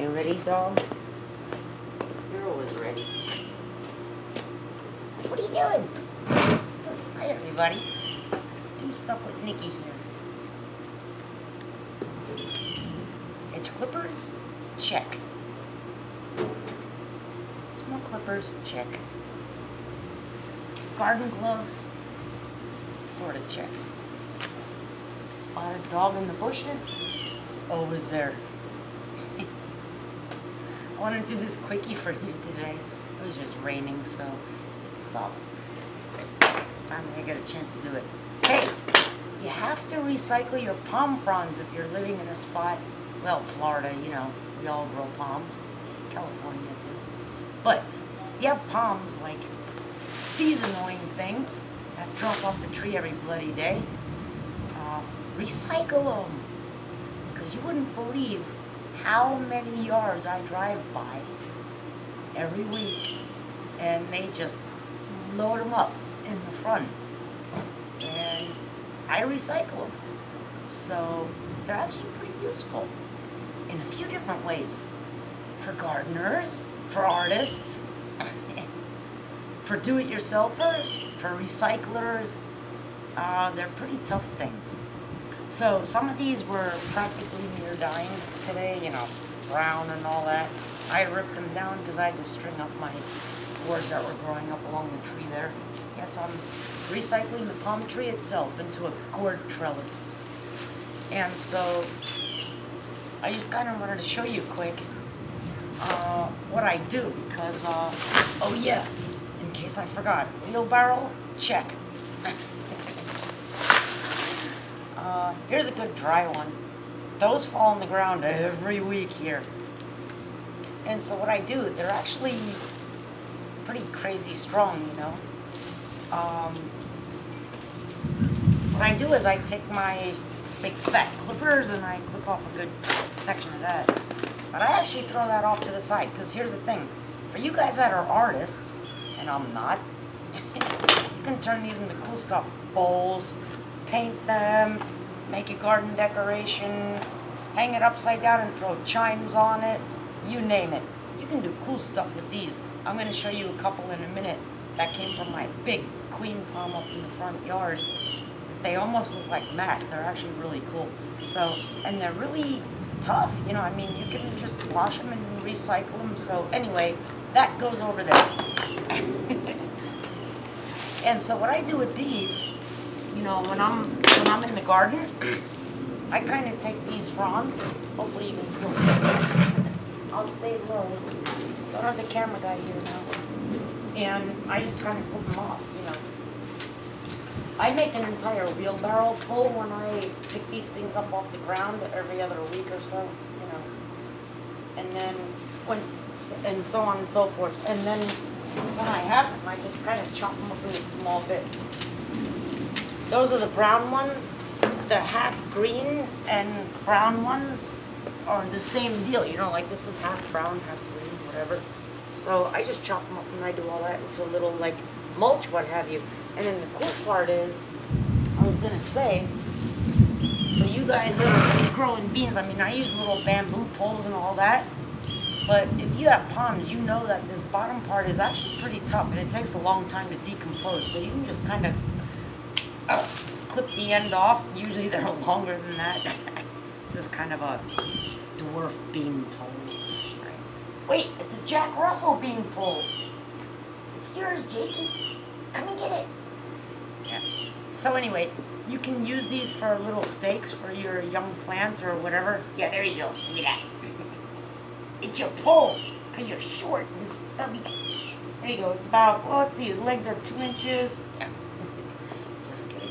You ready, dog? You're always ready. What are you doing? Hi, everybody. Do stuff with Nikki here. Edge clippers? Check. Small clippers? Check. Garden gloves? Sort of check. Spotted dog in the bushes? Always there. I want to do this quickie for you today. It was just raining, so it stopped. Finally, I get a chance to do it. Hey, you have to recycle your palm fronds if you're living in a spot, well, Florida, you know, we all grow palms. California, too. But if you have palms like these annoying things that drop off the tree every bloody day, recycle them. Because you wouldn't believe how many yards I drive by every week, and they just load them up in the front, and I recycle them. So they're actually pretty useful in a few different ways. For gardeners, for artists, for do-it-yourselfers, for recyclers. They're pretty tough things. So some of these were practically near dying today, you know, brown and all that. I ripped them down because I had to string up my gourds that were growing up along the tree there. Yes, I'm recycling the palm tree itself into a gourd trellis. And so I just kind of wanted to show you quick what I do because, oh yeah, in case I forgot, wheelbarrow, check. Here's a good dry one. Those fall on the ground every week here. And so what I do, they're actually pretty crazy strong, you know. What I do is I take my big fat clippers and I clip off a good section of that. But I actually throw that off to the side because here's the thing. For you guys that are artists, and I'm not, you can turn these into cool stuff. Bowls, paint them, make a garden decoration, hang it upside down and throw chimes on it, you name it. You can do cool stuff with these. I'm going to show you a couple in a minute that came from my big queen palm up in the front yard. They almost look like masks. They're actually really cool. So, and they're really tough. You know, I mean, you can just wash them and recycle them. So anyway, that goes over there. And so what I do with these, you know, when I'm in the garden, I kind of take these fronds. Hopefully you can still see them. I'll stay low. Don't have the camera guy here now. And I just kind of put them off, you know. I make an entire wheelbarrow full when I pick these things up off the ground every other week or so, you know. And then and so on and so forth. And then when I have them, I just kind of chop them up into small bits. Those are the brown ones. The half green and brown ones are the same deal. You know, like this is half brown, half green, whatever. So I just chop them up and I do all that into a little like mulch, what have you. And then the cool part is, I was gonna say, for you guys that are growing beans, I mean, I use little bamboo poles and all that. But if you have palms, you know that this bottom part is actually pretty tough and it takes a long time to decompose. So you can just kind of clip the end off. Usually they're longer than that. This is kind of a dwarf bean pole. Right. Wait, it's a Jack Russell bean pole. It's yours, Jakey. Come and get it. Yeah. So anyway, you can use these for little stakes for your young plants or whatever. Yeah, there you go. Look at that. It's your pole, because you're short and stubby. There you go. It's about, well, let's see, his legs are 2 inches. Yeah. Just kidding.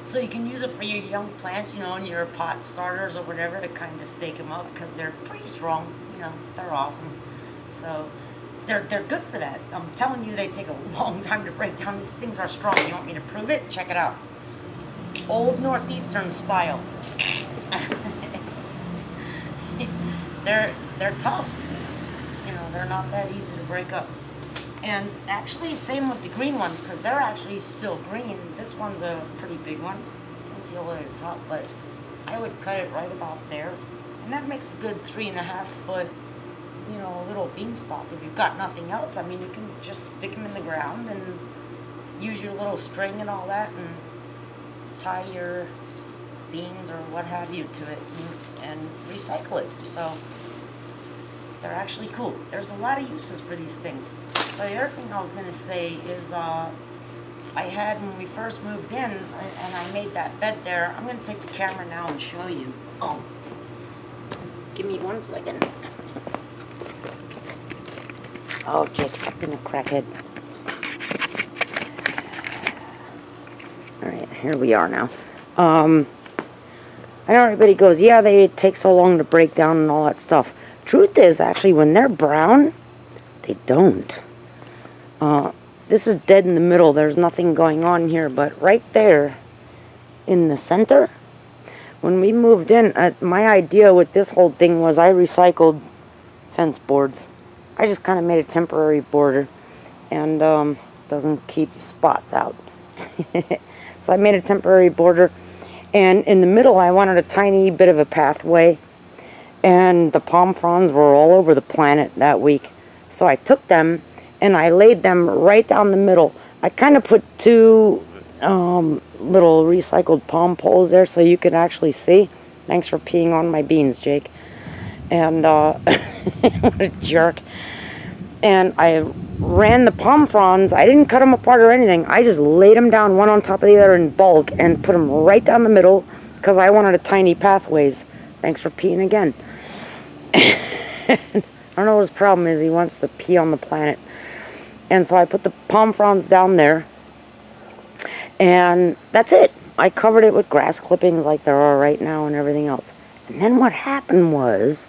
So you can use it for your young plants, you know, and your pot starters or whatever to kind of stake them up because they're pretty strong. You know, they're awesome. So they're good for that. I'm telling you, they take a long time to break down. These things are strong. You want me to prove it? Check it out. Old Northeastern style. They're tough. You know, they're not that easy to break up. And actually, same with the green ones, because they're actually still green. This one's a pretty big one. You can see all the way to the top, but I would cut it right about there And that makes a good 3.5 foot, you know, little beanstalk. If you've got nothing else, I mean, you can just stick them in the ground and use your little string and all that and tie your beans or what have you to it and recycle it. So they're actually cool. There's a lot of uses for these things. So the other thing I was going to say is I had, when we first moved in, and I made that bed there, I'm going to take the camera now and show you. Oh, give me 1 second. Oh, Jake's been a crackhead. Alright, here we are now. I know everybody goes, yeah, they take so long to break down and all that stuff. Truth is, actually, when they're brown, they don't. This is dead in the middle. There's nothing going on here, but right there in the center, when we moved in, my idea with this whole thing was I recycled fence boards. I just kind of made a temporary border and doesn't keep spots out. So I made a temporary border, and in the middle I wanted a tiny bit of a pathway, and the palm fronds were all over the planet that week. So I took them and I laid them right down the middle. I kind of put 2 little recycled palm poles there so you could actually see. Thanks for peeing on my beans, Jake. And what a jerk. And I ran the palm fronds. I didn't cut them apart or anything. I just laid them down one on top of the other in bulk and put them right down the middle because I wanted a tiny pathways. Thanks for peeing again. I don't know what his problem is. He wants to pee on the planet. And so I put the palm fronds down there, and that's it. I covered it with grass clippings like there are right now and everything else. And then what happened was,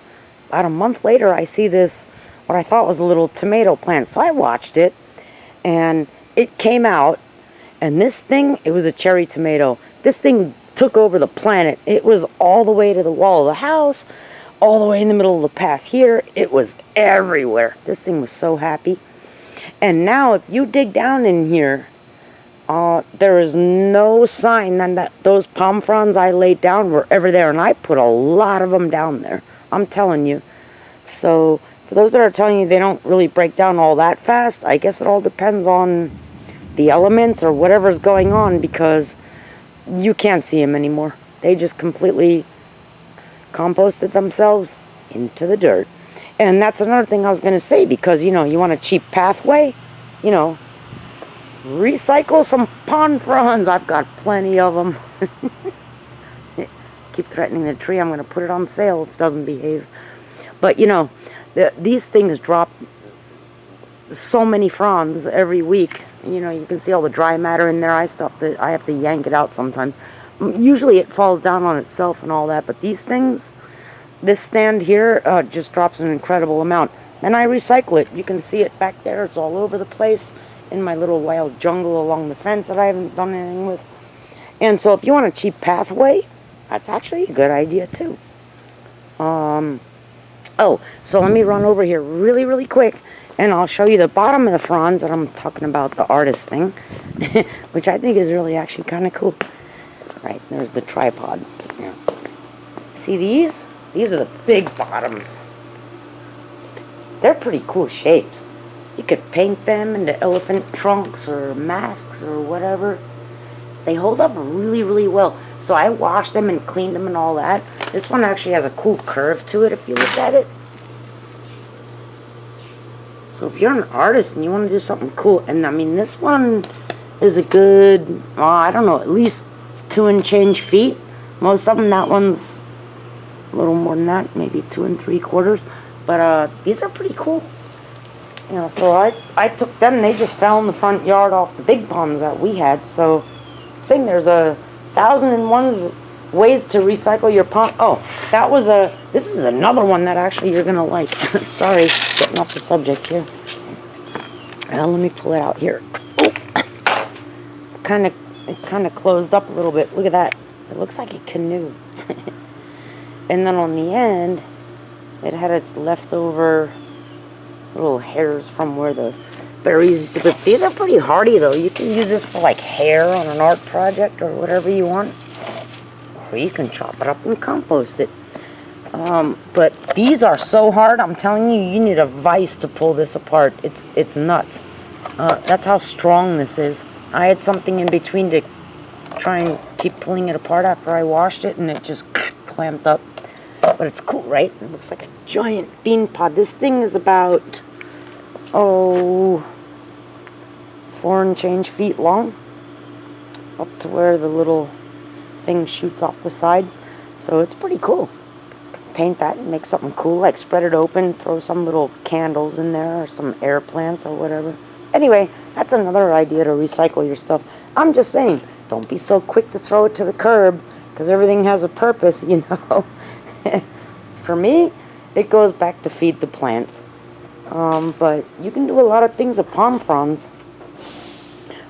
about a month later, I see this, what I thought was a little tomato plant. So I watched it, and it came out, and this thing, it was a cherry tomato. This thing took over the planet. It was all the way to the wall of the house, all the way in the middle of the path here. It was everywhere. This thing was so happy. And now if you dig down in here, there is no sign that those palm fronds I laid down were ever there. And I put a lot of them down there. I'm telling you. So for those that are telling you they don't really break down all that fast, I guess it all depends on the elements or whatever's going on, because you can't see them anymore. They just completely composted themselves into the dirt. And that's another thing I was going to say, because, you know, you want a cheap pathway, you know, recycle some palm fronds. I've got plenty of them. Keep threatening the tree. I'm going to put it on sale if it doesn't behave. But, you know, these things drop so many fronds every week. You know, you can see all the dry matter in there. I have to yank it out sometimes. Usually it falls down on itself and all that, but these things, this stand here just drops an incredible amount. And I recycle it. You can see it back there. It's all over the place in my little wild jungle along the fence that I haven't done anything with. And so if you want a cheap pathway, that's actually a good idea too. Oh, so let me run over here really, really quick, and I'll show you the bottom of the fronds that I'm talking about, the artist thing, which I think is really actually kind of cool. Right, there's the tripod. Yeah. See these? These are the big bottoms. They're pretty cool shapes. You could paint them into elephant trunks or masks or whatever. They hold up really, really well. So I washed them and cleaned them and all that. This one actually has a cool curve to it if you look at it. So if you're an artist and you want to do something cool, and I mean this one is a good, I don't know, at least 2 and change feet. Most of them, that one's a little more than that, maybe 2 3/4. But these are pretty cool. You know, so I took them. They just fell in the front yard off the big palms that we had. So I'm saying there's 1,001 ways to recycle your palm. Oh, that was this is another one that actually you're gonna like. Sorry, getting off the subject here. Let me pull it out here. Oh, it kind of closed up a little bit. Look at that. It looks like a canoe. And then on the end, it had its leftover little hairs from where the berries used to be. These are pretty hardy though. You can use this for like hair on an art project or whatever you want. Or you can chop it up and compost it. But these are so hard. I'm telling you, you need a vise to pull this apart. It's nuts. That's how strong this is. I had something in between to try and keep pulling it apart after I washed it, and it just clamped up. But it's cool, right? It looks like a giant bean pod. This thing is about, 4 and change feet long, up to where the little thing shoots off the side. So it's pretty cool. Paint that and make something cool, like spread it open, throw some little candles in there or some air plants or whatever. Anyway, that's another idea to recycle your stuff. I'm just saying, don't be so quick to throw it to the curb, because everything has a purpose, you know. For me, it goes back to feed the plants. But you can do a lot of things with palm fronds.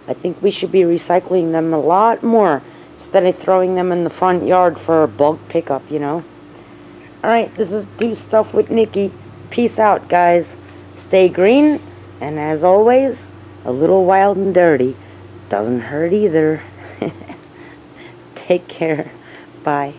I think we should be recycling them a lot more instead of throwing them in the front yard for a bulk pickup, you know. Alright, this is Do Stuff with Nikki. Peace out, guys. Stay green, and as always, a little wild and dirty doesn't hurt either. Take care. Bye.